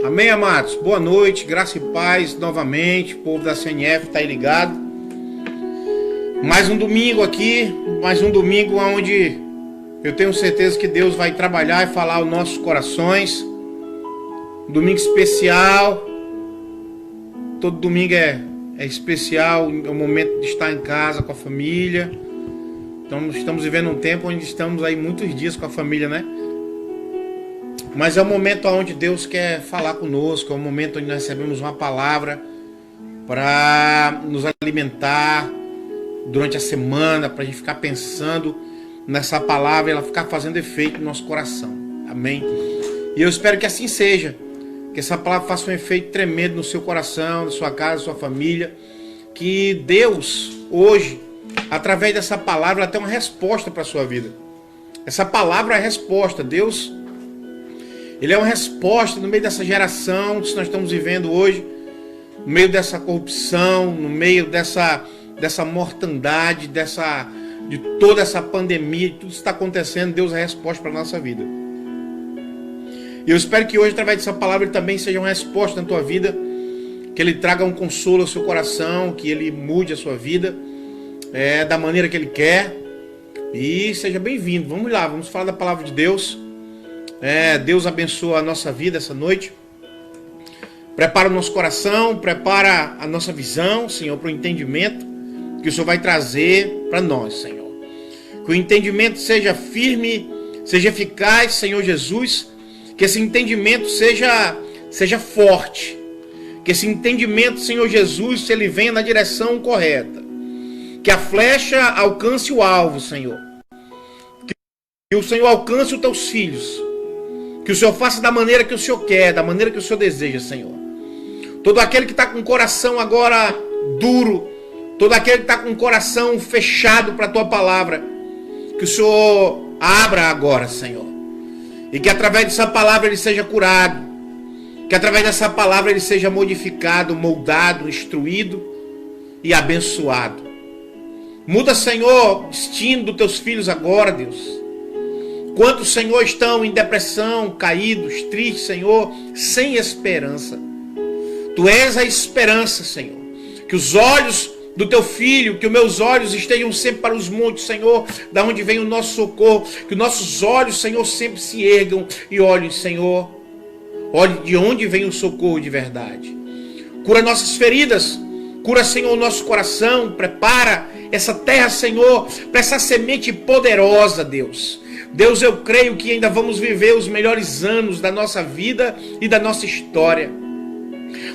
Amém, amados? Boa noite, graça e paz novamente, povo da CNF, tá aí ligado? Mais um domingo aqui, mais um domingo onde eu tenho certeza que Deus vai trabalhar e falar aos nossos corações. Domingo especial, todo domingo é especial, é o momento de estar em casa com a família. Então estamos vivendo um tempo onde estamos aí muitos dias com a família, né? Mas é o momento onde Deus quer falar conosco, é o momento onde nós recebemos uma palavra para nos alimentar durante a semana, para a gente ficar pensando nessa palavra e ela ficar fazendo efeito no nosso coração. Amém? E eu espero que assim seja, que essa palavra faça um efeito tremendo no seu coração, na sua casa, na sua família, que Deus, hoje, através dessa palavra, ela tem uma resposta para a sua vida. Essa palavra é a resposta. Deus, Ele é uma resposta no meio dessa geração que nós estamos vivendo hoje, no meio dessa corrupção, no meio dessa mortandade, de toda essa pandemia, de tudo que está acontecendo. Deus é a resposta para a nossa vida. E eu espero que hoje, através dessa palavra, Ele também seja uma resposta na tua vida, que Ele traga um consolo ao seu coração, que Ele mude a sua vida da maneira que Ele quer. E seja bem-vindo. Vamos lá, vamos falar da palavra de Deus. Deus abençoa a nossa vida essa noite. Prepara o nosso coração, prepara a nossa visão, Senhor, para o entendimento que o Senhor vai trazer para nós, Senhor. Que o entendimento seja firme, seja eficaz, Senhor Jesus. Que esse entendimento seja forte. Que esse entendimento, Senhor Jesus, ele venha na direção correta. Que a flecha alcance o alvo, Senhor. Que o Senhor alcance os teus filhos. Que o Senhor faça da maneira que o Senhor quer, da maneira que o Senhor deseja, Senhor. Todo aquele que está com o coração agora duro, todo aquele que está com o coração fechado para a Tua palavra, que o Senhor abra agora, Senhor. E que através dessa palavra ele seja curado. Que através dessa palavra ele seja modificado, moldado, instruído e abençoado. Muda, Senhor, o destino dos Teus filhos agora, Deus. Quantos, Senhor, estão em depressão, caídos, tristes, Senhor, sem esperança. Tu és a esperança, Senhor. Que os olhos do Teu Filho, que os meus olhos estejam sempre para os montes, Senhor, da onde vem o nosso socorro. Que os nossos olhos, Senhor, sempre se ergam e olhem, Senhor. Olhe de onde vem o socorro de verdade. Cura nossas feridas. Cura, Senhor, o nosso coração. Prepara essa terra, Senhor, para essa semente poderosa, Deus. Deus, eu creio que ainda vamos viver os melhores anos da nossa vida e da nossa história.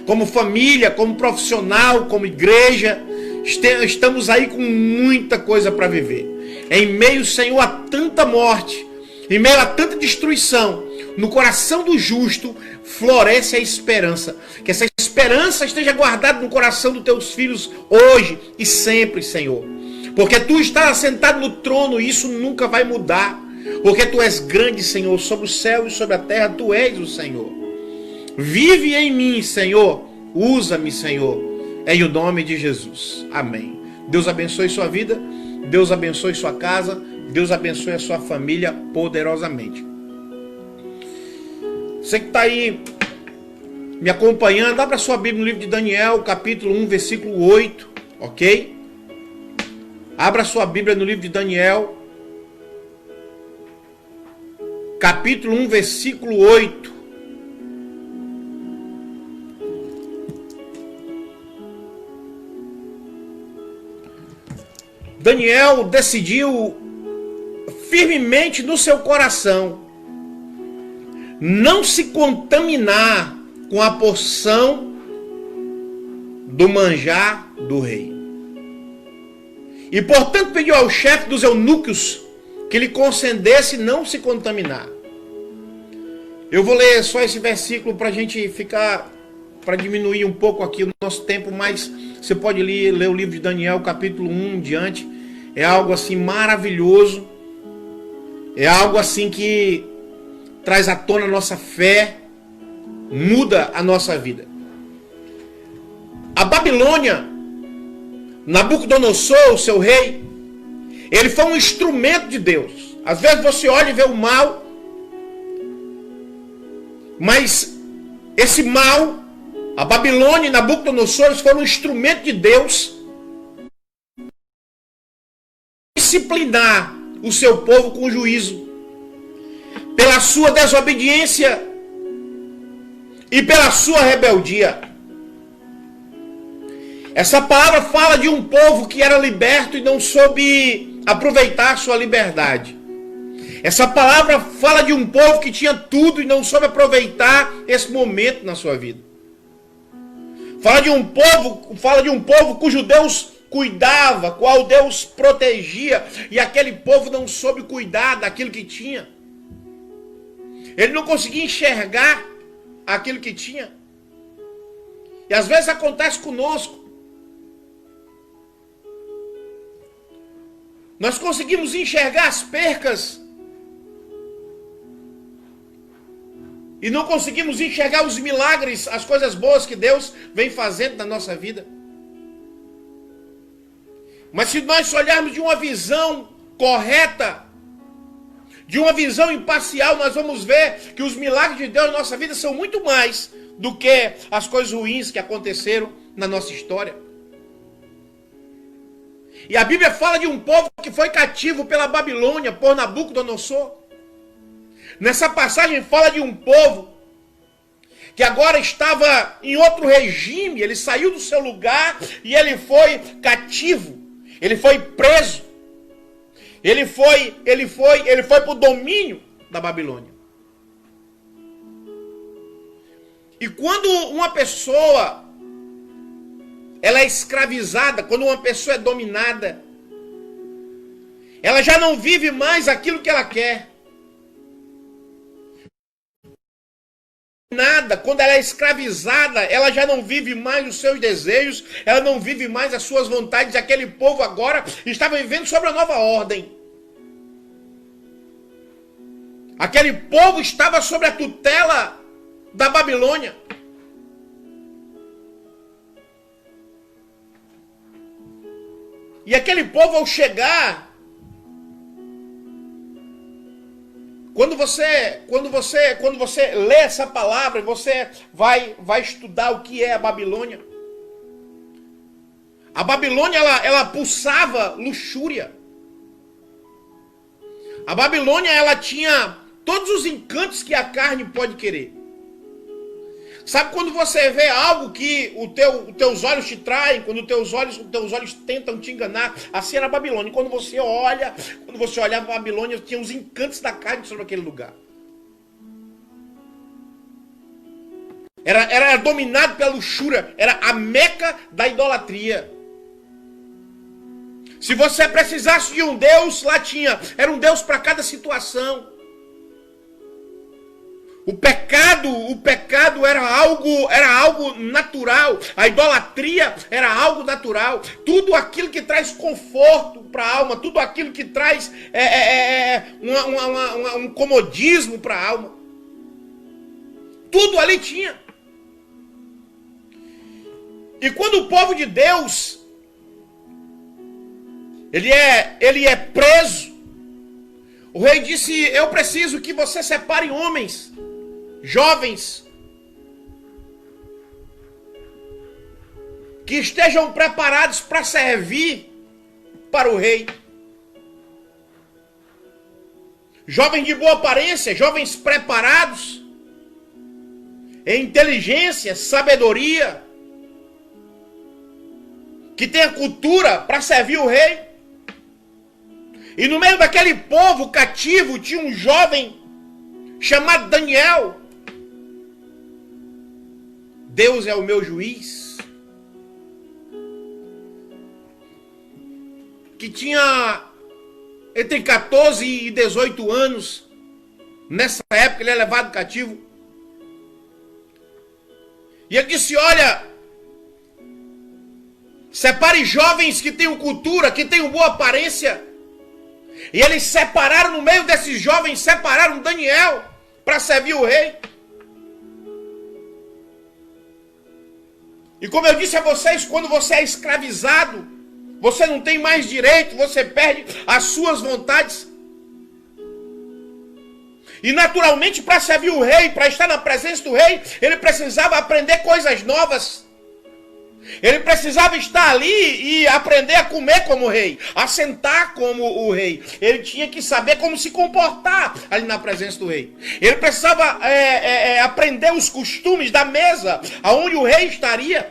Como família, como profissional, como igreja, estamos aí com muita coisa para viver. Em meio, Senhor, a tanta morte, em meio a tanta destruição, no coração do justo floresce a esperança. Que essa esperança esteja guardada no coração dos Teus filhos hoje e sempre, Senhor. Porque Tu estás assentado no trono e isso nunca vai mudar. Porque Tu és grande, Senhor, sobre o céu e sobre a terra, Tu és o Senhor. Vive em mim, Senhor, usa-me, Senhor, em o nome de Jesus. Amém. Deus abençoe sua vida, Deus abençoe sua casa, Deus abençoe a sua família poderosamente. Você que está aí me acompanhando, abra sua Bíblia no livro de Daniel, capítulo 1, versículo 8, ok? Abra sua Bíblia no livro de Daniel, capítulo 1, versículo 8. Daniel decidiu firmemente no seu coração não se contaminar com a porção do manjar do rei. E portanto pediu ao chefe dos eunucos que lhe concedesse não se contaminar. Eu vou ler só esse versículo para a gente ficar, para diminuir um pouco aqui o nosso tempo, mas você pode ler o livro de Daniel, capítulo 1 em diante. É algo assim maravilhoso. É algo assim que traz à tona a nossa fé, muda a nossa vida. A Babilônia, Nabucodonosor, o seu rei, ele foi um instrumento de Deus. Às vezes você olha e vê o mal, mas esse mal, a Babilônia e Nabucodonosor, eles foram um instrumento de Deus disciplinar o seu povo com juízo pela sua desobediência e pela sua rebeldia. Essa palavra fala de um povo que era liberto e não soube aproveitar sua liberdade. Essa palavra fala de um povo que tinha tudo e não soube aproveitar esse momento na sua vida. Fala de um povo cujo Deus cuidava, qual Deus protegia, e aquele povo não soube cuidar daquilo que tinha. Ele não conseguia enxergar aquilo que tinha. E às vezes acontece conosco. Nós conseguimos enxergar as percas e não conseguimos enxergar os milagres, as coisas boas que Deus vem fazendo na nossa vida. Mas se nós olharmos de uma visão correta, de uma visão imparcial, nós vamos ver que os milagres de Deus na nossa vida são muito mais do que as coisas ruins que aconteceram na nossa história. E a Bíblia fala de um povo que foi cativo pela Babilônia, por Nabucodonosor. Nessa passagem fala de um povo que agora estava em outro regime, ele saiu do seu lugar e ele foi cativo, ele foi preso, ele foi para o domínio da Babilônia. E quando uma pessoa ela é escravizada, quando uma pessoa é dominada, ela já não vive mais aquilo que ela quer. Quando ela é escravizada, ela já não vive mais os seus desejos, ela não vive mais as suas vontades. Aquele povo agora estava vivendo sobre a nova ordem. Aquele povo estava sob a tutela da Babilônia. E aquele povo, ao chegar, quando você lê essa palavra, você vai estudar o que é a Babilônia. A Babilônia, ela pulsava luxúria. A Babilônia, ela tinha todos os encantos que a carne pode querer. Sabe quando você vê algo que os teus olhos te traem, quando os teus olhos tentam te enganar? Assim era a Babilônia. Quando você olhava a Babilônia, tinha os encantos da carne sobre aquele lugar. Era dominado pela luxúria, era a meca da idolatria. Se você precisasse de um Deus, lá tinha. Era um Deus para cada situação. O pecado era algo natural. A idolatria era algo natural. Tudo aquilo que traz conforto para a alma, tudo aquilo que traz um comodismo para a alma. Tudo ali tinha. E quando o povo de Deus ele é preso, o rei disse: eu preciso que você separe homens, jovens, que estejam preparados para servir para o rei. Jovens de boa aparência, jovens preparados em inteligência, sabedoria, que tenha cultura para servir o rei. E no meio daquele povo cativo tinha um jovem chamado Daniel. Deus é o meu juiz. Que tinha entre 14 e 18 anos. Nessa época ele é levado cativo. E ele disse: olha, separe jovens que tenham cultura, que tenham boa aparência. E eles separaram, no meio desses jovens, separaram Daniel para servir o rei. E como eu disse a vocês, quando você é escravizado, você não tem mais direito, você perde as suas vontades. E naturalmente, para servir o rei, para estar na presença do rei, ele precisava aprender coisas novas. Ele precisava estar ali e aprender a comer como rei, a sentar como o rei. Ele tinha que saber como se comportar ali na presença do rei. Ele precisava aprender os costumes da mesa, aonde o rei estaria.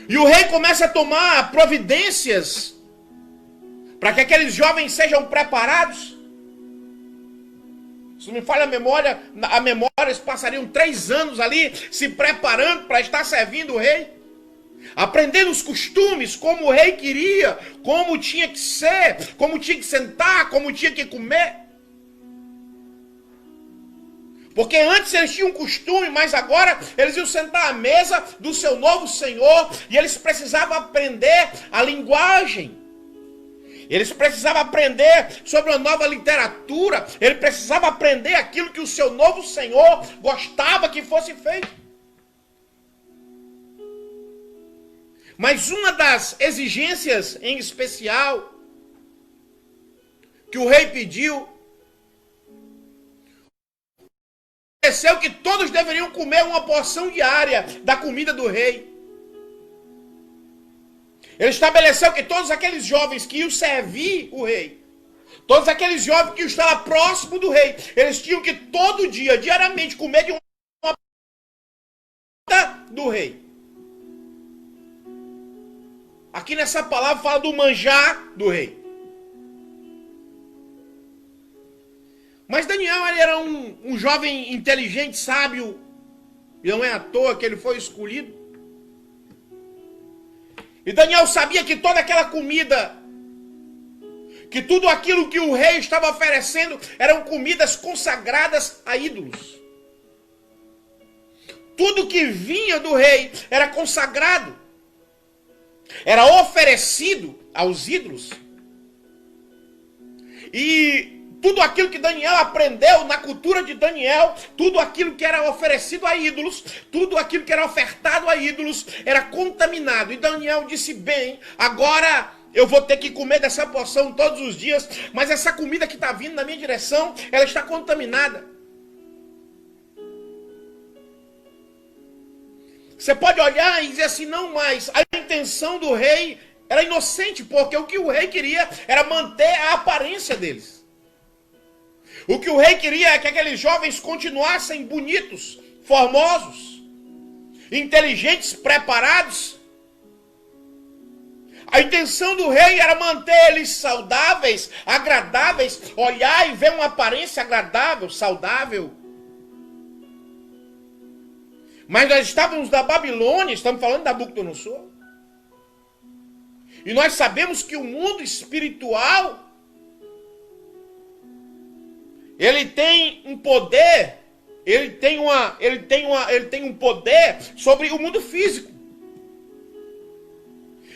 E o rei começa a tomar providências para que aqueles jovens sejam preparados. Se não me falha a memória, eles passariam 3 anos ali se preparando para estar servindo o rei. Aprendendo os costumes, como o rei queria, como tinha que ser, como tinha que sentar, como tinha que comer. Porque antes eles tinham um costume, mas agora eles iam sentar à mesa do seu novo Senhor e eles precisavam aprender a linguagem. Eles precisavam aprender sobre uma nova literatura. Ele precisava aprender aquilo que o seu novo Senhor gostava que fosse feito. Mas uma das exigências em especial que o rei pediu, estabeleceu que todos deveriam comer uma porção diária da comida do rei. Ele estabeleceu que todos aqueles jovens que iam servir o rei, todos aqueles jovens que iam estar próximo do rei, eles tinham que todo dia, diariamente, comer de uma do rei. Aqui nessa palavra fala do manjar do rei. Mas Daniel, ele era um jovem inteligente, sábio, e não é à toa que ele foi escolhido. E Daniel sabia que toda aquela comida, que tudo aquilo que o rei estava oferecendo, eram comidas consagradas a ídolos. Tudo que vinha do rei era consagrado, era oferecido aos ídolos. E tudo aquilo que Daniel aprendeu na cultura de Daniel, tudo aquilo que era oferecido a ídolos, tudo aquilo que era ofertado a ídolos, era contaminado. E Daniel disse, bem, agora eu vou ter que comer dessa porção todos os dias, mas essa comida que está vindo na minha direção, ela está contaminada. Você pode olhar e dizer assim, não, mas a intenção do rei era inocente, porque o que o rei queria era manter a aparência deles. O que o rei queria é que aqueles jovens continuassem bonitos, formosos, inteligentes, preparados. A intenção do rei era manter eles saudáveis, agradáveis, olhar e ver uma aparência agradável, saudável. Mas nós estávamos na Babilônia, estamos falando da Nabucodonosor. E nós sabemos que o mundo espiritual, ele tem um poder, ele tem um poder sobre o mundo físico.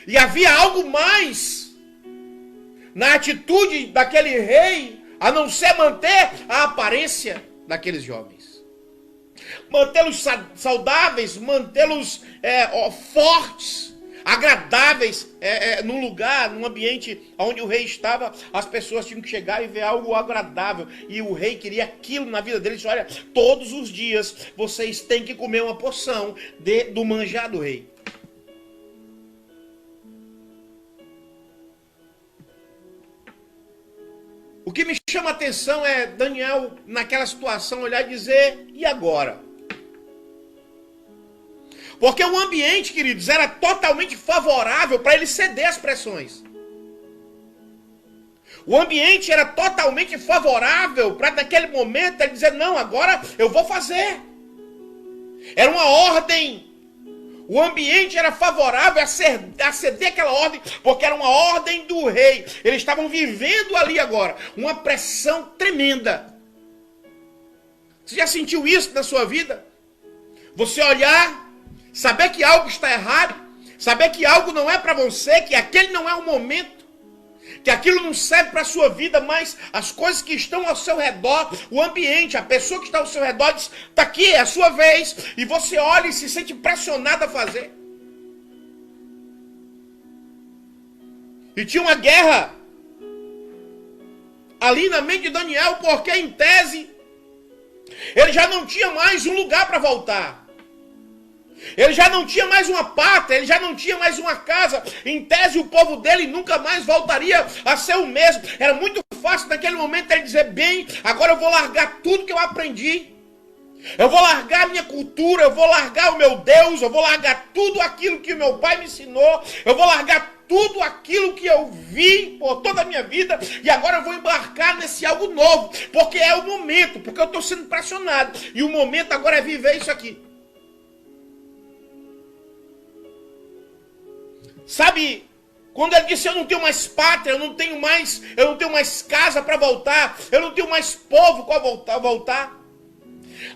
E havia algo mais na atitude daquele rei, a não ser manter a aparência daqueles jovens. Mantê-los saudáveis, mantê-los fortes, agradáveis, num lugar, num ambiente onde o rei estava, as pessoas tinham que chegar e ver algo agradável. E o rei queria aquilo na vida deles. Olha, todos os dias vocês têm que comer uma porção do manjar do rei. O que me chama a atenção é Daniel, naquela situação, olhar e dizer, e agora? Porque o ambiente, queridos, era totalmente favorável para ele ceder às pressões. O ambiente era totalmente favorável para naquele momento ele dizer, não, agora eu vou fazer. Era uma ordem. O ambiente era favorável a ceder aquela ordem, porque era uma ordem do rei. Eles estavam vivendo ali agora uma pressão tremenda. Você já sentiu isso na sua vida? Você olhar, saber que algo está errado, saber que algo não é para você, que aquele não é o momento, que aquilo não serve para a sua vida, mas as coisas que estão ao seu redor, o ambiente, a pessoa que está ao seu redor diz, está aqui, é a sua vez, e você olha e se sente pressionado a fazer. E tinha uma guerra ali na mente de Daniel, porque em tese ele já não tinha mais um lugar para voltar. Ele já não tinha mais uma pátria, ele já não tinha mais uma casa. Em tese, o povo dele nunca mais voltaria a ser o mesmo. Era muito fácil naquele momento ele dizer, bem, agora eu vou largar tudo que eu aprendi. Eu vou largar a minha cultura, eu vou largar o meu Deus, eu vou largar tudo aquilo que o meu pai me ensinou, eu vou largar tudo aquilo que eu vi por toda a minha vida, e agora eu vou embarcar nesse algo novo, porque é o momento, porque eu estou sendo pressionado, e o momento agora é viver isso aqui. Sabe, quando ele disse, eu não tenho mais pátria, eu não tenho mais casa para voltar, eu não tenho mais povo para voltar.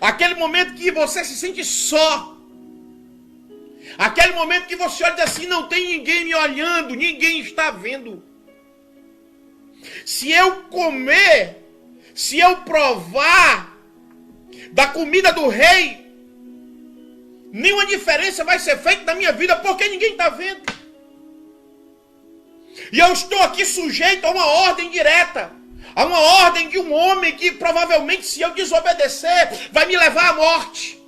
Aquele momento que você se sente só. Aquele momento que você olha assim, não tem ninguém me olhando, ninguém está vendo. Se eu comer, se eu provar da comida do rei, nenhuma diferença vai ser feita na minha vida, porque ninguém está vendo. E eu estou aqui sujeito a uma ordem direta. Há uma ordem de um homem que provavelmente, se eu desobedecer, vai me levar à morte.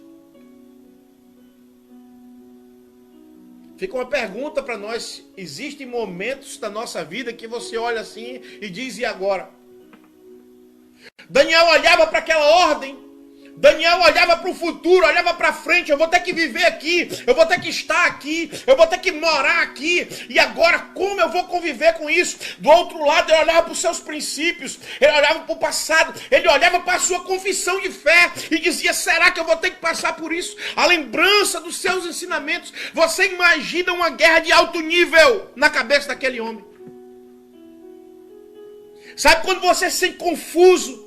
Fica uma pergunta para nós. Existem momentos da nossa vida que você olha assim e diz, e agora? Daniel olhava para aquela ordem. Daniel olhava para o futuro, olhava para frente, eu vou ter que viver aqui, eu vou ter que estar aqui, eu vou ter que morar aqui, e agora como eu vou conviver com isso? Do outro lado ele olhava para os seus princípios, ele olhava para o passado, ele olhava para a sua confissão de fé e dizia, será que eu vou ter que passar por isso? A lembrança dos seus ensinamentos. Você imagina uma guerra de alto nível na cabeça daquele homem. Sabe quando você se sente confuso?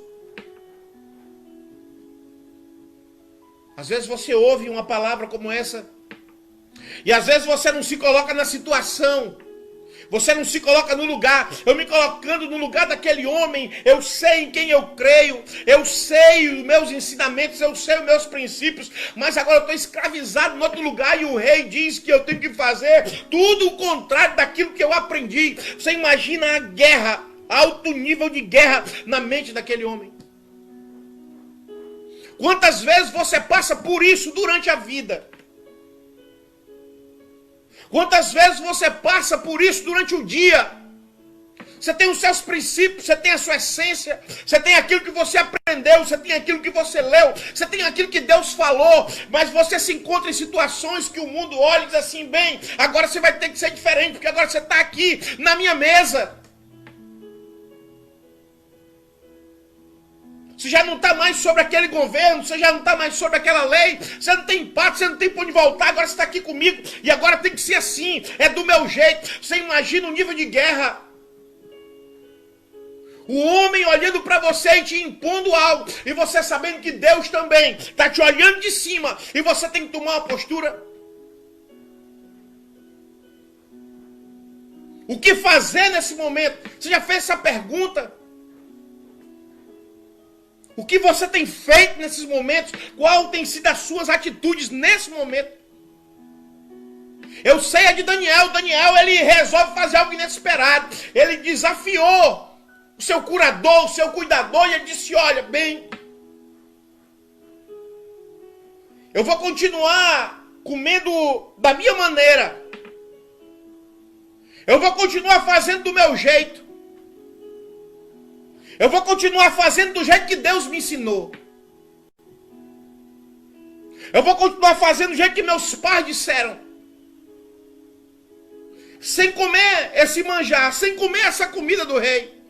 Às vezes você ouve uma palavra como essa, e às vezes você não se coloca na situação, você não se coloca no lugar. Eu me colocando no lugar daquele homem, eu sei em quem eu creio, eu sei os meus ensinamentos, eu sei os meus princípios, mas agora eu estou escravizado em outro lugar e o rei diz que eu tenho que fazer tudo o contrário daquilo que eu aprendi. Você imagina a guerra, alto nível de guerra na mente daquele homem. Quantas vezes você passa por isso durante a vida? Quantas vezes você passa por isso durante o dia? Você tem os seus princípios, você tem a sua essência, você tem aquilo que você aprendeu, você tem aquilo que você leu, você tem aquilo que Deus falou, mas você se encontra em situações que o mundo olha e diz assim, bem, agora você vai ter que ser diferente, porque agora você está aqui na minha mesa. Você já não está mais sobre aquele governo, você já não está mais sobre aquela lei, você não tem pátria, você não tem para onde voltar, agora você está aqui comigo, e agora tem que ser assim, é do meu jeito. Você imagina o nível de guerra. O homem olhando para você e te impondo algo, e você sabendo que Deus também está te olhando de cima, e você tem que tomar uma postura. O que fazer nesse momento? Você já fez essa pergunta? O que você tem feito nesses momentos? Qual tem sido as suas atitudes nesse momento? Eu sei a de Daniel. Daniel, ele resolve fazer algo inesperado. Ele desafiou o seu curador, o seu cuidador, e ele disse, olha, bem, eu vou continuar comendo da minha maneira. Eu vou continuar fazendo do meu jeito. Eu vou continuar fazendo do jeito que Deus me ensinou. Eu vou continuar fazendo do jeito que meus pais disseram. Sem comer esse manjar, sem comer essa comida do rei.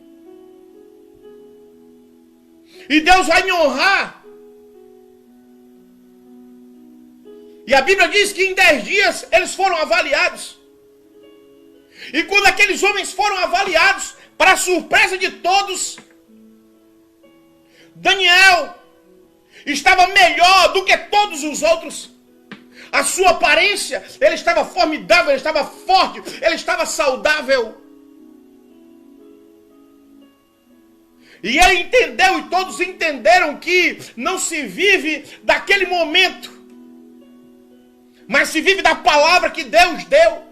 E Deus vai me honrar. E a Bíblia diz que em 10 dias eles foram avaliados. E quando aqueles homens foram avaliados, para a surpresa de todos, Daniel estava melhor do que todos os outros. A sua aparência, ele estava formidável, ele estava forte, ele estava saudável. E ele entendeu, e todos entenderam que não se vive daquele momento, mas se vive da palavra que Deus deu.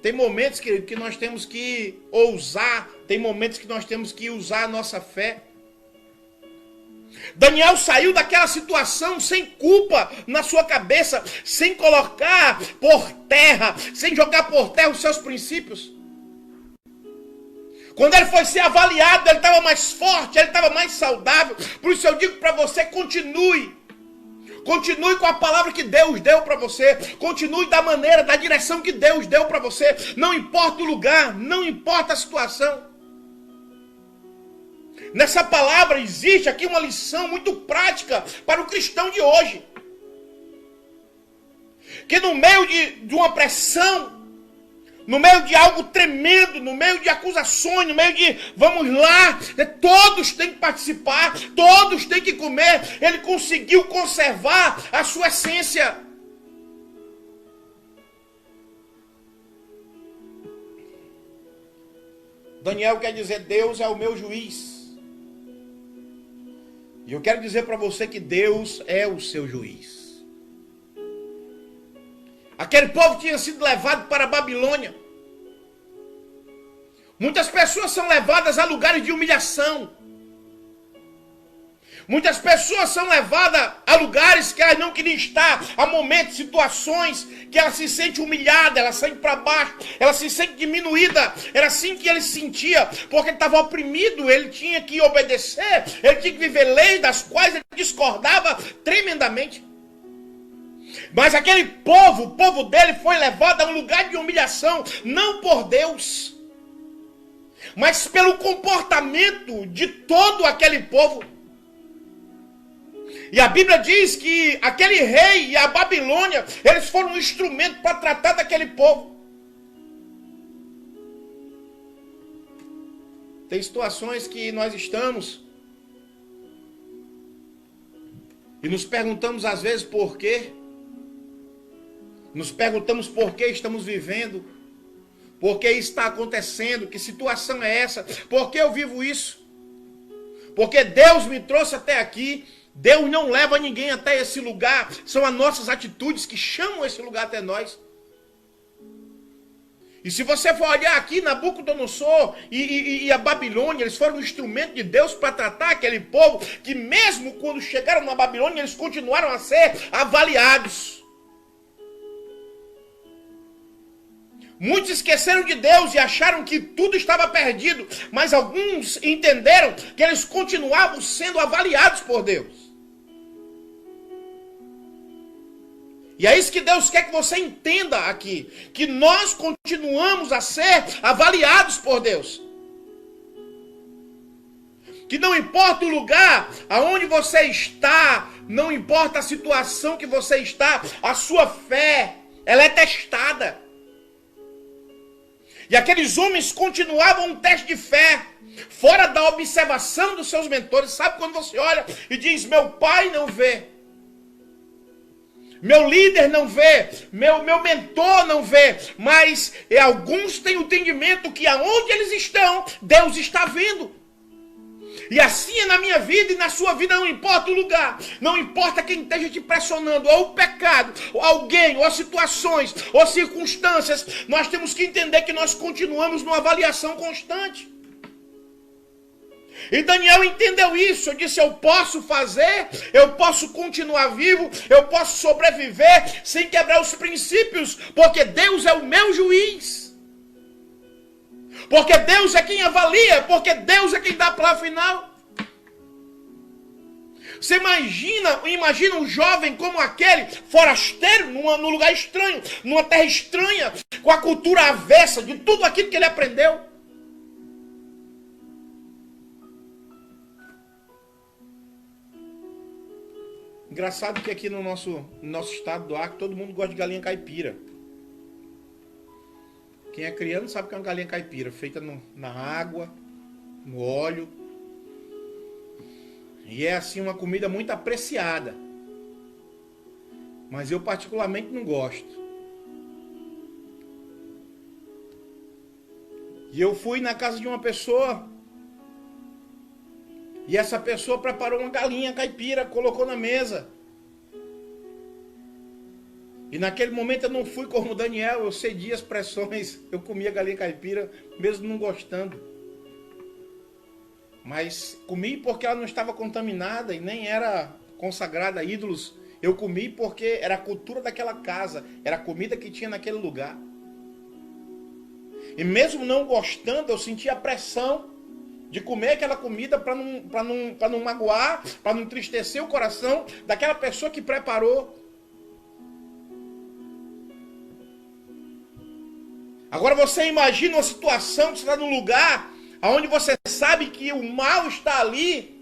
Tem momentos que nós temos que ousar, tem momentos que nós temos que usar a nossa fé. Daniel saiu daquela situação sem culpa na sua cabeça, sem colocar por terra, sem jogar por terra os seus princípios. Quando ele foi ser avaliado, ele estava mais forte, ele estava mais saudável. Por isso eu digo para você, continue com a palavra que Deus deu para você. Continue da maneira, da direção que Deus deu para você. Não importa o lugar, não importa a situação. Nessa palavra existe aqui uma lição muito prática para o cristão de hoje. Que no meio de uma pressão, no meio de algo tremendo, no meio de acusações, no meio de vamos lá, todos têm que participar, todos têm que comer. Ele conseguiu conservar a sua essência. Daniel quer dizer, Deus é o meu juiz. E eu quero dizer para você que Deus é o seu juiz. Aquele povo tinha sido levado para a Babilônia. Muitas pessoas são levadas a lugares de humilhação. Muitas pessoas são levadas a lugares que elas não queriam estar, a momentos, situações que ela se sente humilhada, ela sente para baixo, ela se sente diminuída. Era assim que ele se sentia, porque ele estava oprimido, ele tinha que obedecer, ele tinha que viver leis das quais ele discordava tremendamente. Mas aquele povo, o povo dele foi levado a um lugar de humilhação, não por Deus, mas pelo comportamento de todo aquele povo. E a Bíblia diz que aquele rei e a Babilônia, eles foram um instrumento para tratar daquele povo. Tem situações que nós estamos e nos perguntamos às vezes por quê. Nos perguntamos por que estamos vivendo, por que está acontecendo, que situação é essa, por que eu vivo isso? Porque Deus me trouxe até aqui. Deus não leva ninguém até esse lugar. São as nossas atitudes que chamam esse lugar até nós. E se você for olhar aqui, Nabucodonosor e a Babilônia, eles foram um instrumento de Deus para tratar aquele povo, que mesmo quando chegaram na Babilônia, eles continuaram a ser avaliados. Muitos esqueceram de Deus e acharam que tudo estava perdido, mas alguns entenderam que eles continuavam sendo avaliados por Deus. E é isso que Deus quer que você entenda aqui, que nós continuamos a ser avaliados por Deus. Que não importa o lugar aonde você está, não importa a situação que você está, a sua fé, ela é testada. E aqueles homens continuavam um teste de fé, fora da observação dos seus mentores. Sabe quando você olha e diz, meu pai não vê, meu líder não vê, meu mentor não vê, mas alguns têm o entendimento que aonde eles estão, Deus está vendo. E assim é na minha vida e na sua vida, não importa o lugar, não importa quem esteja te pressionando, ou o pecado, ou alguém, ou situações, ou circunstâncias, nós temos que entender que nós continuamos numa avaliação constante. E Daniel entendeu isso, eu disse, eu posso fazer, eu posso continuar vivo, eu posso sobreviver sem quebrar os princípios, porque Deus é o meu juiz. Porque Deus é quem avalia, porque Deus é quem dá a palavra final. Você imagina um jovem como aquele, forasteiro, num lugar estranho, numa terra estranha, com a cultura avessa de tudo aquilo que ele aprendeu. Engraçado que aqui no nosso estado do Acre, todo mundo gosta de galinha caipira. Quem é criança sabe que é uma galinha caipira, feita na água, no óleo. E é assim uma comida muito apreciada. Mas eu particularmente não gosto. E eu fui na casa de uma pessoa, e essa pessoa preparou uma galinha caipira, colocou na mesa. E naquele momento eu não fui como Daniel, eu cedi as pressões, eu comia galinha caipira, mesmo não gostando. Mas comi porque ela não estava contaminada e nem era consagrada a ídolos. Eu comi porque era a cultura daquela casa, era a comida que tinha naquele lugar. E mesmo não gostando, eu sentia a pressão de comer aquela comida para não magoar, para não entristecer o coração daquela pessoa que preparou. Agora você imagina uma situação que você está num lugar onde você sabe que o mal está ali,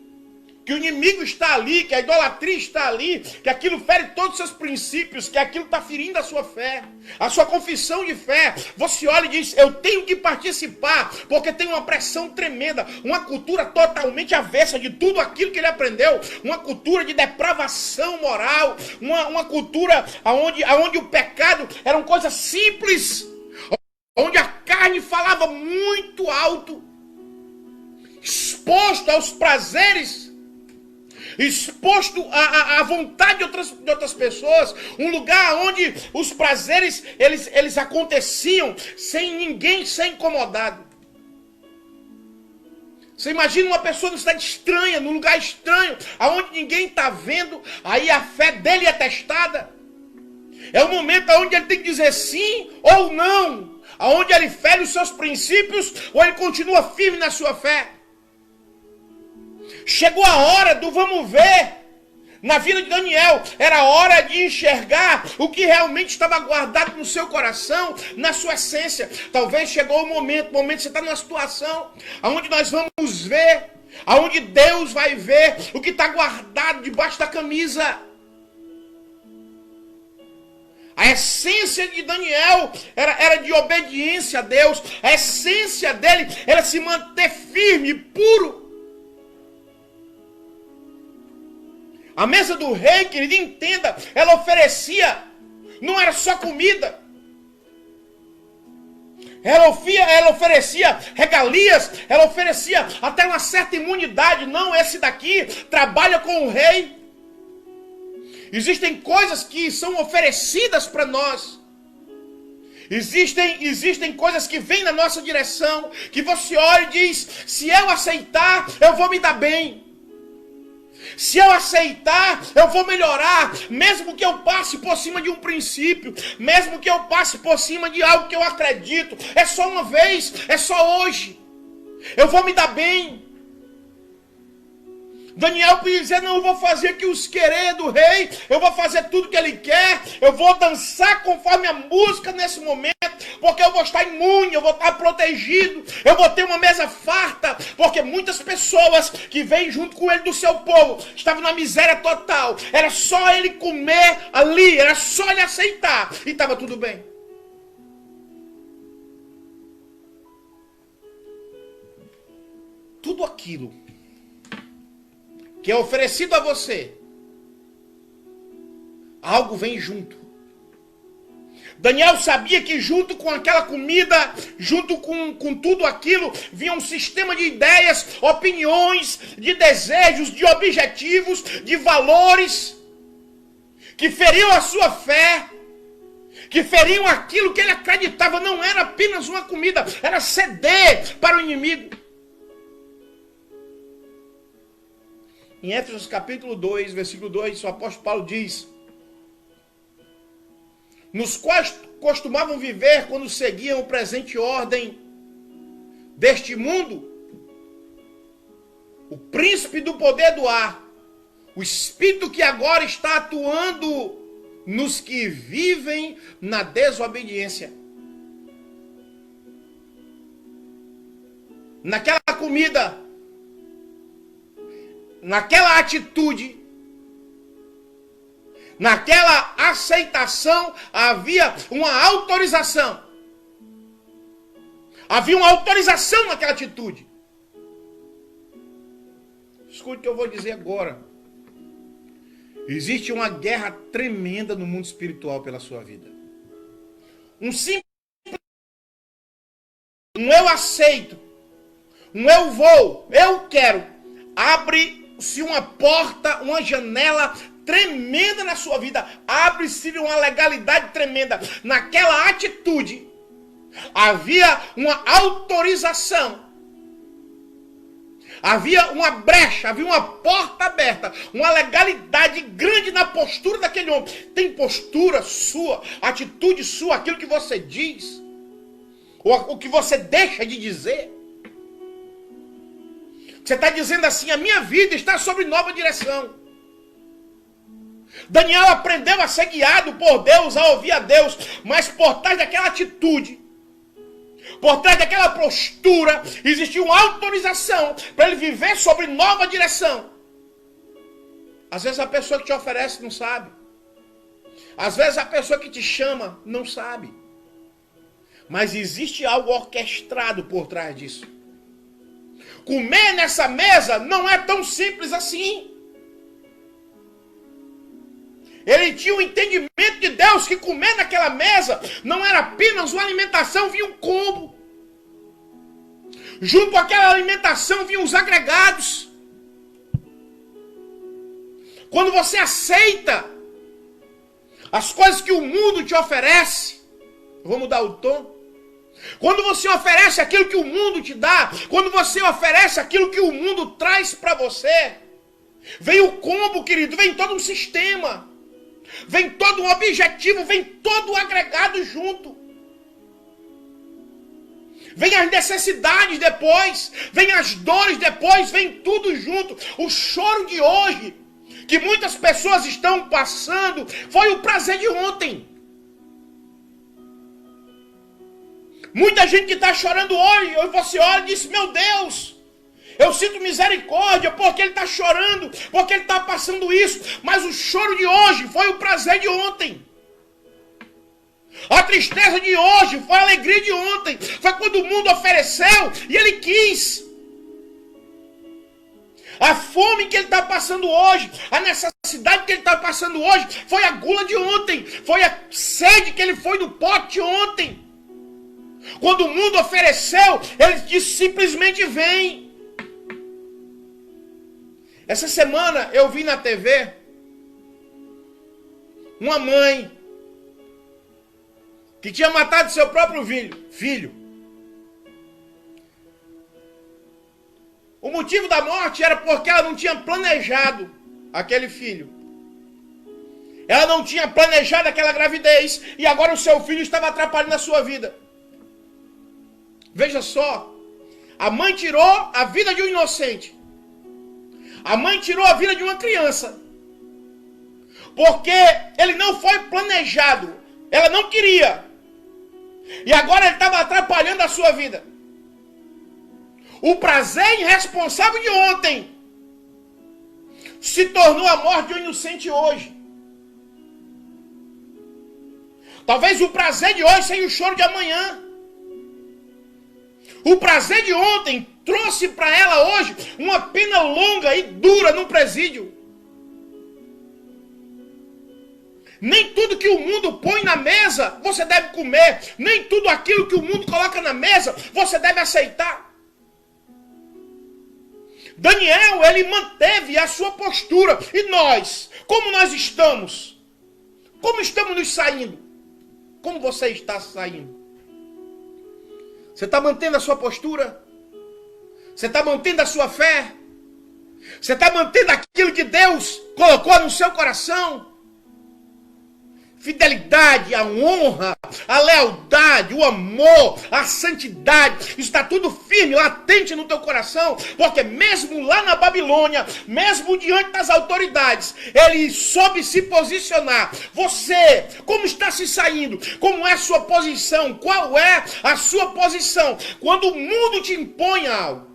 que o inimigo está ali, que a idolatria está ali, que aquilo fere todos os seus princípios, que aquilo está ferindo a sua fé, a sua confissão de fé. Você olha e diz, eu tenho que participar, porque tem uma pressão tremenda, uma cultura totalmente avessa de tudo aquilo que ele aprendeu, uma cultura de depravação moral, uma cultura onde o pecado eram coisas simples, onde a carne falava muito alto, exposto aos prazeres, exposto à vontade de outras pessoas, um lugar onde os prazeres eles aconteciam sem ninguém ser incomodado. Você imagina uma pessoa numa cidade estranha, num lugar estranho, aonde ninguém está vendo, aí a fé dele é testada. É o momento onde ele tem que dizer sim ou não, aonde ele fere os seus princípios ou ele continua firme na sua fé. Chegou a hora do vamos ver. Na vida de Daniel, era hora de enxergar o que realmente estava guardado no seu coração, na sua essência. Talvez chegou o momento você está numa situação onde nós vamos ver, onde Deus vai ver o que está guardado debaixo da camisa. A essência de Daniel era de obediência a Deus. A essência dele era se manter firme, puro. A mesa do rei, querido, entenda, ela oferecia, não era só comida. Ela oferecia regalias, ela oferecia até uma certa imunidade. Não, esse daqui trabalha com o rei. Existem coisas que são oferecidas para nós. Existem coisas que vêm na nossa direção, que você olha e diz, se eu aceitar, eu vou me dar bem. Se eu aceitar, eu vou melhorar, mesmo que eu passe por cima de um princípio, mesmo que eu passe por cima de algo que eu acredito. É só uma vez, é só hoje. Eu vou me dar bem. Daniel podia dizer, não, eu vou fazer aqui os querer do rei, eu vou fazer tudo que ele quer, eu vou dançar conforme a música nesse momento, porque eu vou estar imune, eu vou estar protegido, eu vou ter uma mesa farta, porque muitas pessoas que vêm junto com ele do seu povo, estavam na miséria total, era só ele comer ali, era só ele aceitar, e estava tudo bem. Tudo aquilo que é oferecido a você, algo vem junto. Daniel sabia que junto com aquela comida, junto com tudo aquilo, vinha um sistema de ideias, opiniões, de desejos, de objetivos, de valores, que feriam a sua fé, que feriam aquilo que ele acreditava. Não era apenas uma comida, era ceder para o inimigo. Em Éfesos capítulo 2, versículo 2, o apóstolo Paulo diz, nos quais costumavam viver quando seguiam o presente ordem deste mundo, o príncipe do poder do ar, o espírito que agora está atuando nos que vivem na desobediência. Naquela comida, naquela atitude, naquela aceitação, havia uma autorização. Havia uma autorização naquela atitude. Escute o que eu vou dizer agora. Existe uma guerra tremenda no mundo espiritual pela sua vida. Um simples eu aceito, eu vou, eu quero, abre-se uma porta, uma janela tremenda na sua vida. Abre-se uma legalidade tremenda. Naquela atitude, havia uma autorização. Havia uma brecha, havia uma porta aberta, uma legalidade grande na postura daquele homem. Tem postura sua, atitude sua, aquilo que você diz, ou o que você deixa de dizer. Você está dizendo assim, a minha vida está sob nova direção. Daniel aprendeu a ser guiado por Deus, a ouvir a Deus, mas por trás daquela atitude, por trás daquela postura, existia uma autorização para ele viver sobre nova direção. Às vezes a pessoa que te oferece não sabe. Às vezes a pessoa que te chama não sabe. Mas existe algo orquestrado por trás disso. Comer nessa mesa não é tão simples assim. Ele tinha um entendimento de Deus que comer naquela mesa não era apenas uma alimentação, vinha um combo. Junto com aquela alimentação vinham os agregados. Quando você aceita as coisas que o mundo te oferece, eu vou mudar o tom. Quando você oferece aquilo que o mundo te dá, quando você oferece aquilo que o mundo traz para você, vem o combo, querido, vem todo um sistema. Vem todo um objetivo, vem todo o agregado junto. Vem as necessidades depois, vem as dores depois, vem tudo junto. O choro de hoje, que muitas pessoas estão passando, foi o prazer de ontem. Muita gente que está chorando hoje, você olha e diz, meu Deus, eu sinto misericórdia porque ele está chorando, porque ele está passando isso. Mas o choro de hoje foi o prazer de ontem. A tristeza de hoje foi a alegria de ontem. Foi quando o mundo ofereceu e ele quis. A fome que ele está passando hoje, a necessidade que ele está passando hoje, foi a gula de ontem. Foi a sede que ele foi no pote ontem. Quando o mundo ofereceu, ele disse simplesmente vem. Essa semana eu vi na TV uma mãe que tinha matado seu próprio filho. O motivo da morte era porque ela não tinha planejado aquele filho. Ela não tinha planejado aquela gravidez e agora o seu filho estava atrapalhando a sua vida. Veja só, a mãe tirou a vida de um inocente. A mãe tirou a vida de uma criança. Porque ele não foi planejado. Ela não queria. E agora ele estava atrapalhando a sua vida. O prazer irresponsável de ontem se tornou a morte de um inocente hoje. Talvez o prazer de hoje seja o choro de amanhã. O prazer de ontem trouxe para ela hoje uma pena longa e dura no presídio. Nem tudo que o mundo põe na mesa você deve comer. Nem tudo aquilo que o mundo coloca na mesa você deve aceitar. Daniel, ele manteve a sua postura. E nós? Como nós estamos? Como estamos nos saindo? Como você está saindo? Você está mantendo a sua postura? Você está mantendo a sua fé? Você está mantendo aquilo que Deus colocou no seu coração? Fidelidade, a honra, a lealdade, o amor, a santidade, está tudo firme, latente no teu coração, porque mesmo lá na Babilônia, mesmo diante das autoridades, ele soube se posicionar. Você, como está se saindo? Como é a sua posição? Qual é a sua posição? Quando o mundo te impõe algo,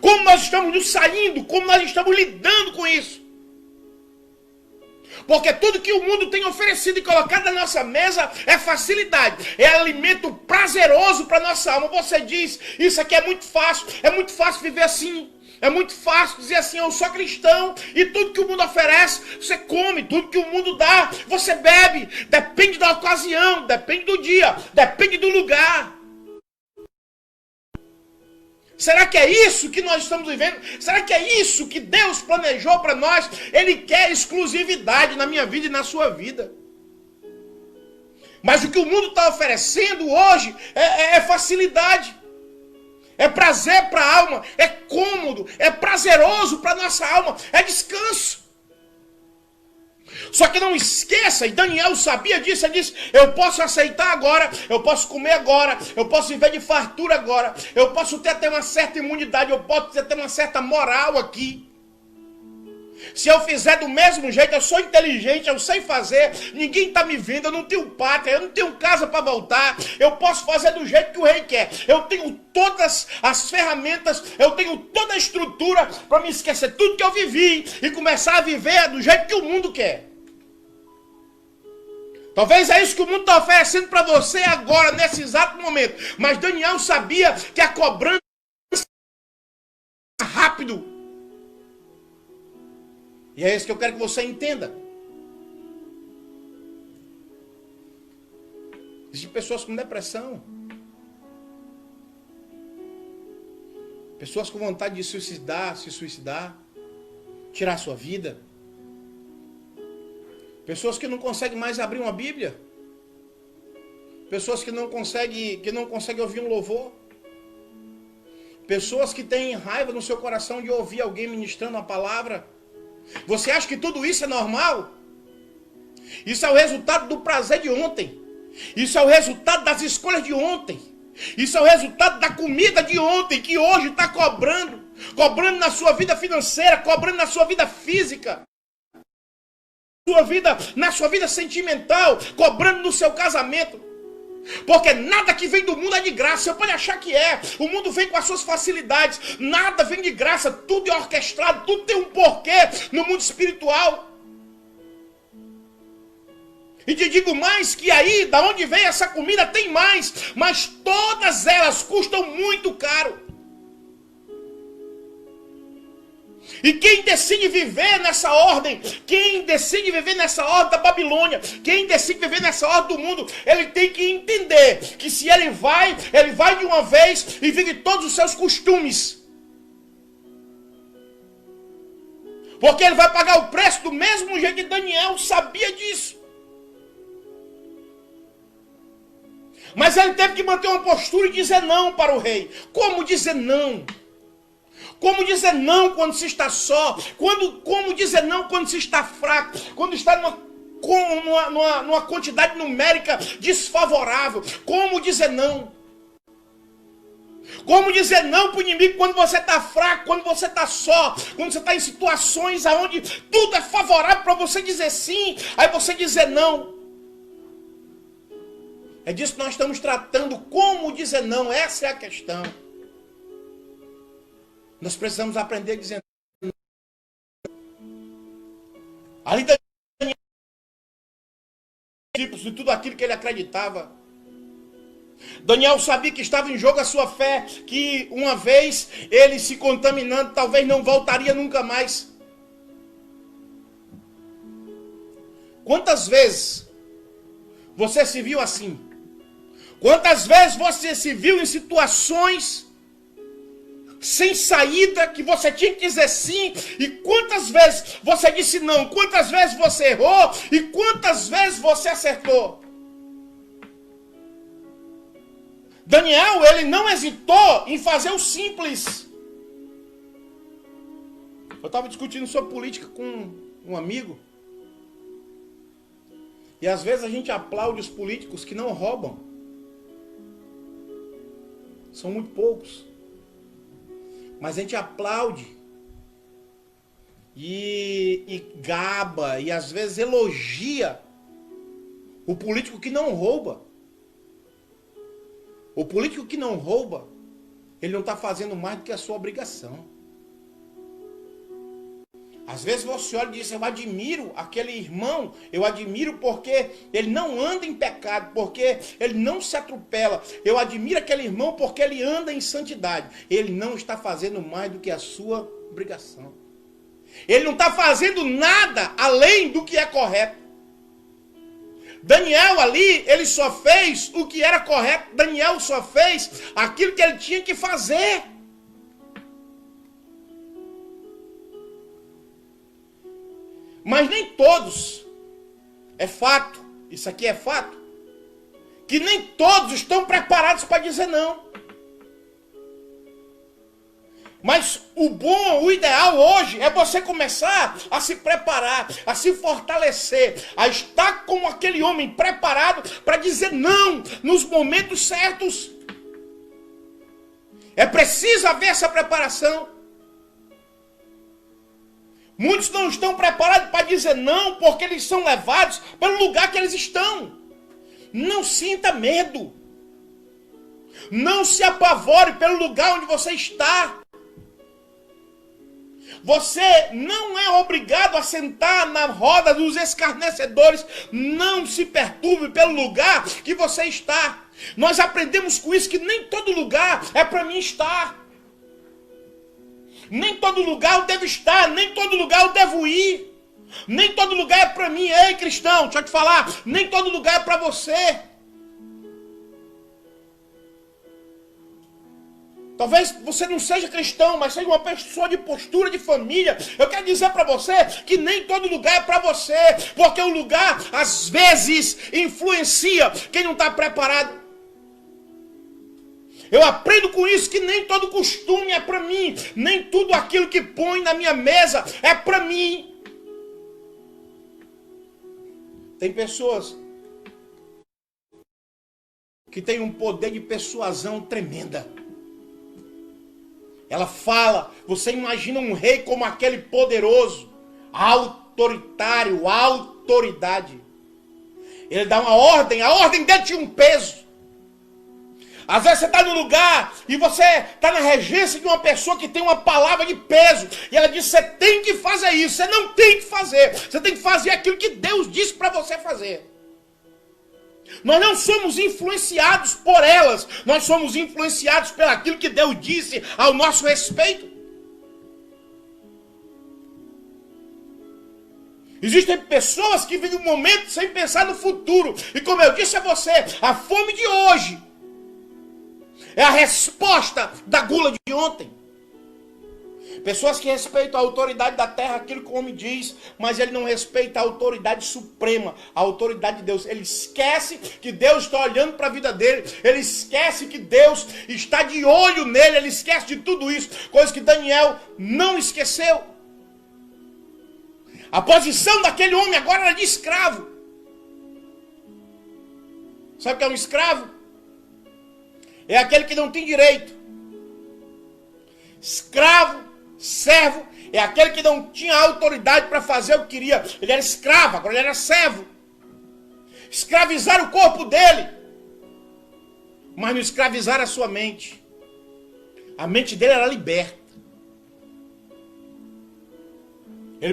como nós estamos nos saindo, como nós estamos lidando com isso? Porque tudo que o mundo tem oferecido e colocado na nossa mesa é facilidade, é alimento prazeroso para nossa alma. Você diz, isso aqui é muito fácil viver assim, é muito fácil dizer assim, eu sou cristão e tudo que o mundo oferece, você come, tudo que o mundo dá, você bebe, depende da ocasião, depende do dia, depende do lugar. Será que é isso que nós estamos vivendo? Será que é isso que Deus planejou para nós? Ele quer exclusividade na minha vida e na sua vida. Mas o que o mundo está oferecendo hoje é facilidade. É prazer para a alma. É cômodo. É prazeroso para a nossa alma. É descanso. Só que não esqueça, e Daniel sabia disso, ele disse, eu posso aceitar agora, eu posso comer agora, eu posso viver de fartura agora, eu posso ter até uma certa imunidade, eu posso ter até uma certa moral aqui. Se eu fizer do mesmo jeito, eu sou inteligente, eu sei fazer, ninguém está me vendo, eu não tenho pátria, eu não tenho casa para voltar, eu posso fazer do jeito que o rei quer. Eu tenho todas as ferramentas, eu tenho toda a estrutura para me esquecer tudo que eu vivi e começar a viver do jeito que o mundo quer. Talvez é isso que o mundo está oferecendo para você agora, nesse exato momento. Mas Daniel sabia que a cobrança é rápido. E é isso que eu quero que você entenda. Existem pessoas com depressão. Pessoas com vontade de se suicidar, tirar sua vida. Pessoas que não conseguem mais abrir uma Bíblia. Pessoas que não conseguem ouvir um louvor. Pessoas que têm raiva no seu coração de ouvir alguém ministrando a palavra. Você acha que tudo isso é normal? Isso é o resultado do prazer de ontem. Isso é o resultado das escolhas de ontem. Isso é o resultado da comida de ontem, que hoje está cobrando. Cobrando na sua vida financeira, cobrando na sua vida física. Na sua vida sentimental, cobrando no seu casamento. Porque nada que vem do mundo é de graça. Você pode achar que é. O mundo vem com as suas facilidades. Nada vem de graça. Tudo é orquestrado. Tudo tem um porquê no mundo espiritual. E te digo mais que aí, da onde vem essa comida, tem mais. Mas todas elas custam muito caro. E quem decide viver nessa ordem, quem decide viver nessa ordem da Babilônia, quem decide viver nessa ordem do mundo, ele tem que entender que se ele vai de uma vez e vive todos os seus costumes. Porque ele vai pagar o preço do mesmo jeito que Daniel sabia disso. Mas ele teve que manter uma postura e dizer não para o rei. Como dizer não? Como dizer não quando se está só? Como dizer não quando se está fraco? Quando está numa quantidade numérica desfavorável? Como dizer não? Como dizer não para o inimigo quando você está fraco, quando você está só, quando você está em situações onde tudo é favorável para você dizer sim, aí você dizer não? É disso que nós estamos tratando, como dizer não, essa é a questão. Nós precisamos aprender a dizer não. Ali Daniel, de tudo aquilo que ele acreditava. Daniel sabia que estava em jogo a sua fé, que uma vez ele se contaminando, talvez não voltaria nunca mais. Quantas vezes você se viu assim? Quantas vezes você se viu em situações sem saída, que você tinha que dizer sim, e quantas vezes você disse não, quantas vezes você errou, e quantas vezes você acertou? Daniel, ele não hesitou em fazer o simples. Eu estava discutindo sobre política com um amigo, e às vezes a gente aplaude os políticos que não roubam. São muito poucos. Mas a gente aplaude e gaba e às vezes elogia o político que não rouba. O político que não rouba, ele não está fazendo mais do que a sua obrigação. Às vezes você olha e diz, eu admiro aquele irmão, eu admiro porque ele não anda em pecado, porque ele não se atropela. Eu admiro aquele irmão porque ele anda em santidade. Ele não está fazendo mais do que a sua obrigação. Ele não está fazendo nada além do que é correto. Daniel ali, ele só fez o que era correto. Daniel só fez aquilo que ele tinha que fazer. Mas nem todos, é fato, isso aqui é fato, que nem todos estão preparados para dizer não. Mas o bom, o ideal hoje é você começar a se preparar, a se fortalecer, a estar como aquele homem preparado para dizer não nos momentos certos. É preciso haver essa preparação. Muitos não estão preparados para dizer não porque eles são levados pelo lugar que eles estão. Não sinta medo. Não se apavore pelo lugar onde você está. Você não é obrigado a sentar na roda dos escarnecedores. Não se perturbe pelo lugar que você está. Nós aprendemos com isso que nem todo lugar é para mim estar. Nem todo lugar eu devo estar, nem todo lugar eu devo ir. Nem todo lugar é para mim. Ei, cristão, deixa eu te falar, nem todo lugar é para você. Talvez você não seja cristão, mas seja uma pessoa de postura de família. Eu quero dizer para você que nem todo lugar é para você. Porque o lugar, às vezes, influencia quem não está preparado. Eu aprendo com isso que nem todo costume é para mim. Nem tudo aquilo que põe na minha mesa é para mim. Tem pessoas que têm um poder de persuasão tremenda. Ela fala, você imagina um rei como aquele poderoso, autoritário, autoridade. Ele dá uma ordem, a ordem dele tinha um peso. Às vezes você está no lugar e você está na regência de uma pessoa que tem uma palavra de peso. E ela diz, você tem que fazer isso, você não tem que fazer. Você tem que fazer aquilo que Deus disse para você fazer. Nós não somos influenciados por elas. Nós somos influenciados pelo aquilo que Deus disse ao nosso respeito. Existem pessoas que vivem um momento sem pensar no futuro. E como eu disse a você, a fome de hoje é a resposta da gula de ontem. Pessoas que respeitam a autoridade da terra, aquilo que o homem diz, mas ele não respeita a autoridade suprema, a autoridade de Deus. Ele esquece que Deus está olhando para a vida dele, ele esquece que Deus está de olho nele, ele esquece de tudo isso, coisa que Daniel não esqueceu. A posição daquele homem agora era de escravo. Sabe o que é um escravo? É aquele que não tem direito. Escravo, servo, é aquele que não tinha autoridade para fazer o que queria. Ele era escravo, agora ele era servo. Escravizaram o corpo dele, mas não escravizaram a sua mente. A mente dele era liberta. Ele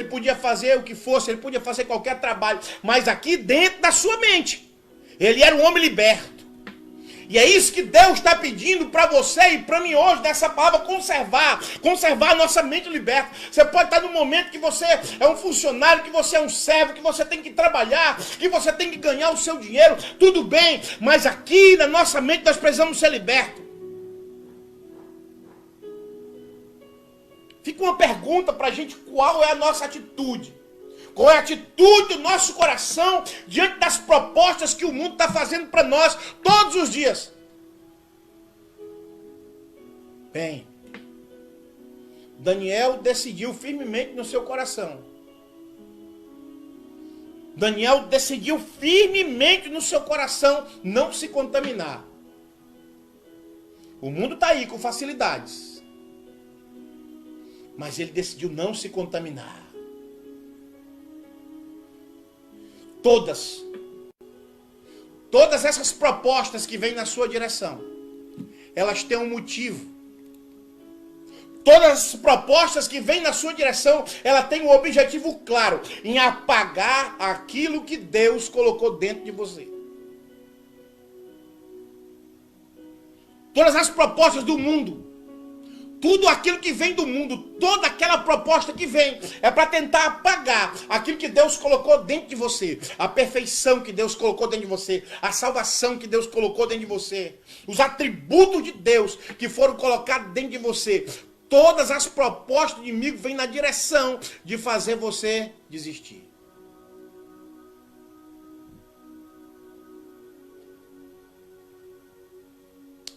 podia fazer o que fosse, ele podia fazer qualquer trabalho, mas aqui dentro da sua mente, ele era um homem liberto. E é isso que Deus está pedindo para você e para mim hoje, dessa palavra, conservar a nossa mente liberta. Você pode estar no momento que você é um funcionário, que você é um servo, que você tem que trabalhar, que você tem que ganhar o seu dinheiro, tudo bem, mas aqui na nossa mente nós precisamos ser libertos. Fica uma pergunta para a gente, qual é a nossa atitude? Qual é a atitude do nosso coração diante das propostas que o mundo está fazendo para nós todos os dias? Bem, Daniel decidiu firmemente no seu coração. Daniel decidiu firmemente no seu coração não se contaminar. O mundo está aí com facilidades. Mas ele decidiu não se contaminar. Todas essas propostas que vêm na sua direção, elas têm um motivo. Todas as propostas que vêm na sua direção, ela tem um objetivo claro, em apagar aquilo que Deus colocou dentro de você. Todas as propostas do mundo, tudo aquilo que vem do mundo, toda aquela proposta que vem, é para tentar apagar aquilo que Deus colocou dentro de você. A perfeição que Deus colocou dentro de você. A salvação que Deus colocou dentro de você. Os atributos de Deus que foram colocados dentro de você. todas as propostas do inimigo vêm na direção de fazer você desistir.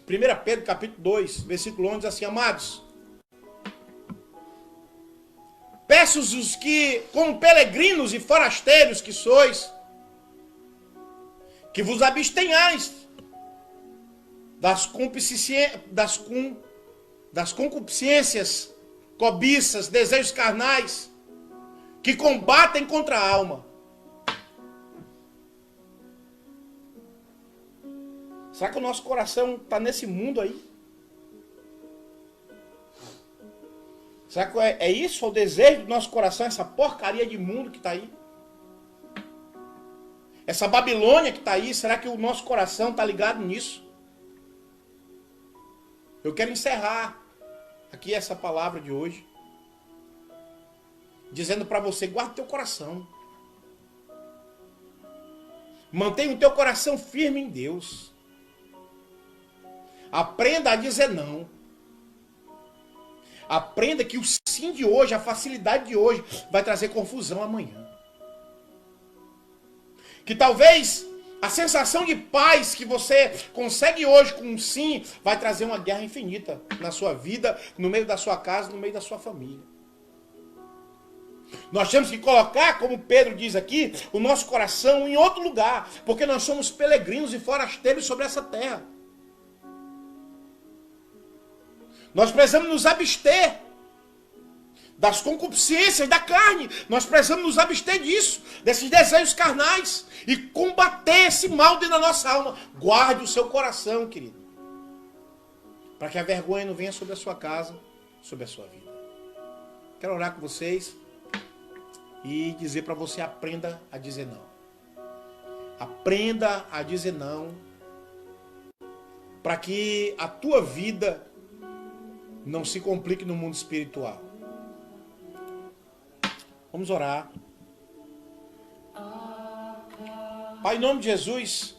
1 Pedro capítulo 2, versículo 11, diz assim: amados, peço-vos que, como peregrinos e forasteiros que sois, que vos abstenhais das concupiscências, cobiças, desejos carnais, que combatem contra a alma. Será que o nosso coração está nesse mundo aí? Será que é isso o desejo do nosso coração, essa porcaria de mundo que está aí? Essa Babilônia que está aí, será que o nosso coração está ligado nisso? Eu quero encerrar aqui essa palavra de hoje, dizendo para você, guarda o teu coração. Mantenha o teu coração firme em Deus. Aprenda a dizer não. Aprenda que o sim de hoje, a facilidade de hoje, vai trazer confusão amanhã. Que talvez a sensação de paz que você consegue hoje com um sim, vai trazer uma guerra infinita na sua vida, no meio da sua casa, no meio da sua família. Nós temos que colocar, como Pedro diz aqui, o nosso coração em outro lugar, porque nós somos peregrinos e forasteiros sobre essa terra. Nós precisamos nos abster das concupiscências da carne. Nós precisamos nos abster disso, desses desejos carnais, e combater esse mal dentro da nossa alma. Guarde o seu coração, querido, para que a vergonha não venha sobre a sua casa, sobre a sua vida. Quero orar com vocês e dizer para você: aprenda a dizer não. Aprenda a dizer não, para que a tua vida não se complique no mundo espiritual. Vamos orar. Pai, em nome de Jesus,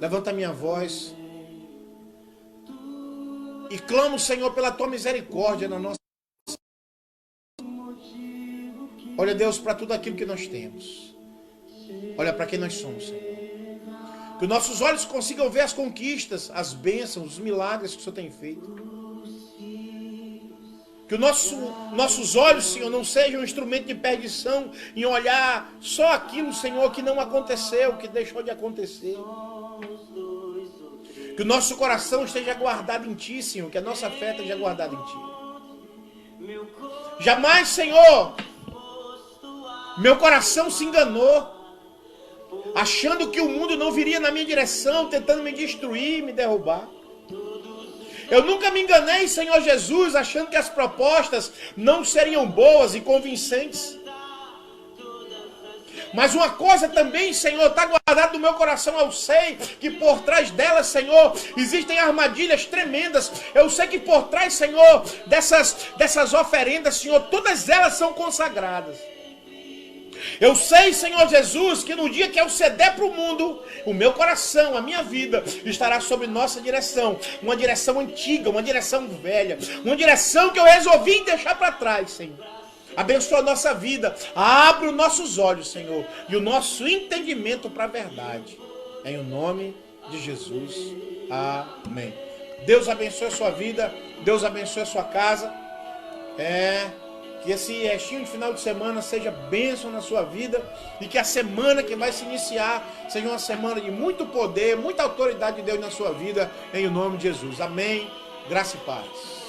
levanta a minha voz e clamo, Senhor, pela tua misericórdia na nossa vida. Olha, Deus, para tudo aquilo que nós temos. Olha para quem nós somos, Senhor. Que os nossos olhos consigam ver as conquistas, as bênçãos, os milagres que o Senhor tem feito. Que os nossos olhos, Senhor, não sejam um instrumento de perdição em olhar só aquilo, Senhor, que não aconteceu, que deixou de acontecer. Que o nosso coração esteja guardado em Ti, Senhor, que a nossa fé esteja guardada em Ti. Jamais, Senhor, meu coração se enganou, achando que o mundo não viria na minha direção, tentando me destruir, me derrubar. Eu nunca me enganei, Senhor Jesus, achando que as propostas não seriam boas e convincentes. Mas uma coisa também, Senhor, está guardada no meu coração. Eu sei que por trás delas, Senhor, existem armadilhas tremendas. Eu sei que por trás, Senhor, dessas oferendas, Senhor, todas elas são consagradas. Eu sei, Senhor Jesus, que no dia que eu ceder para o mundo, o meu coração, a minha vida, estará sob nossa direção. Uma direção antiga, uma direção velha, uma direção que eu resolvi deixar para trás, Senhor. Abençoa a nossa vida, abre os nossos olhos, Senhor, e o nosso entendimento para a verdade. Em o nome de Jesus. Amém. Deus abençoe a sua vida, Deus abençoe a sua casa. Que esse restinho de final de semana seja bênção na sua vida e que a semana que vai se iniciar seja uma semana de muito poder, muita autoridade de Deus na sua vida, em o nome de Jesus. Amém. Graça e paz.